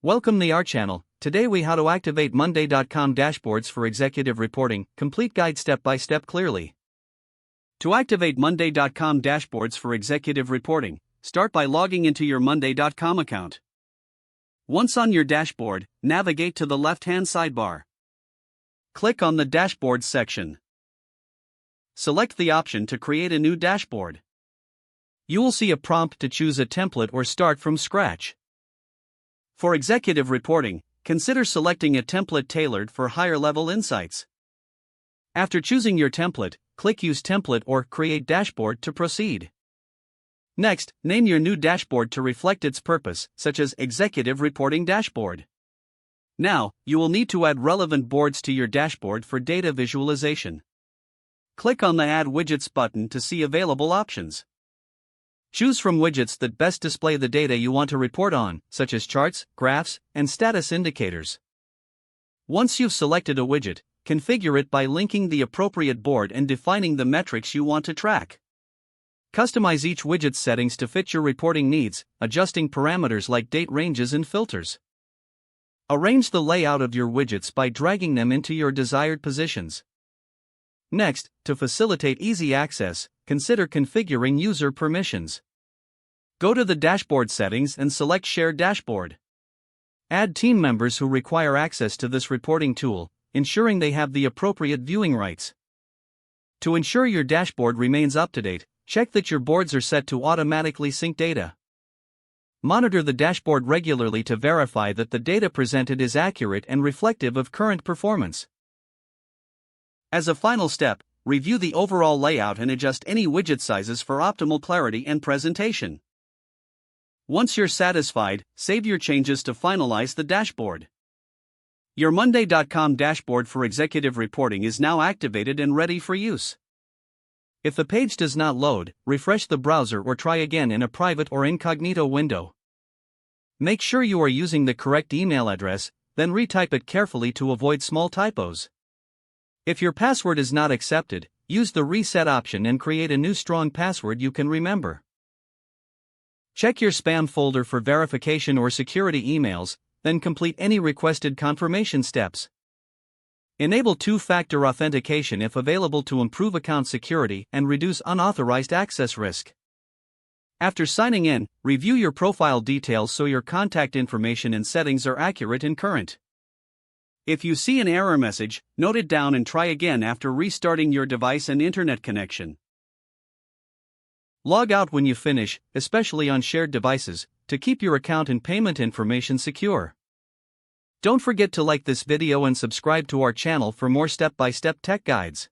Welcome to our channel. Today we how to activate Monday.com dashboards for executive reporting, complete guide step by step clearly. To activate Monday.com dashboards for executive reporting, start by logging into your Monday.com account. Once on your dashboard, navigate to the left-hand sidebar. Click on the Dashboard section. Select the option to create a new dashboard. You will see a prompt to choose a template or start from scratch. For executive reporting, consider selecting a template tailored for higher-level insights. After choosing your template, click Use Template or Create Dashboard to proceed. Next, name your new dashboard to reflect its purpose, such as Executive Reporting Dashboard. Now, you will need to add relevant boards to your dashboard for data visualization. Click on the Add Widgets button to see available options. Choose from widgets that best display the data you want to report on, such as charts, graphs, and status indicators. Once you've selected a widget, configure it by linking the appropriate board and defining the metrics you want to track. Customize each widget's settings to fit your reporting needs, adjusting parameters like date ranges and filters. Arrange the layout of your widgets by dragging them into your desired positions. Next, to facilitate easy access, consider configuring user permissions. Go to the dashboard settings and select Share Dashboard. Add team members who require access to this reporting tool, ensuring they have the appropriate viewing rights. To ensure your dashboard remains up to date, check that your boards are set to automatically sync data. Monitor the dashboard regularly to verify that the data presented is accurate and reflective of current performance. As a final step, review the overall layout and adjust any widget sizes for optimal clarity and presentation. Once you're satisfied, save your changes to finalize the dashboard. Your Monday.com dashboard for executive reporting is now activated and ready for use. If the page does not load, refresh the browser or try again in a private or incognito window. Make sure you are using the correct email address, then retype it carefully to avoid small typos. If your password is not accepted, use the reset option and create a new strong password you can remember. Check your spam folder for verification or security emails, then complete any requested confirmation steps. Enable two-factor authentication if available to improve account security and reduce unauthorized access risk. After signing in, review your profile details so your contact information and settings are accurate and current. If you see an error message, note it down and try again after restarting your device and internet connection. Log out when you finish, especially on shared devices, to keep your account and payment information secure. Don't forget to like this video and subscribe to our channel for more step-by-step tech guides.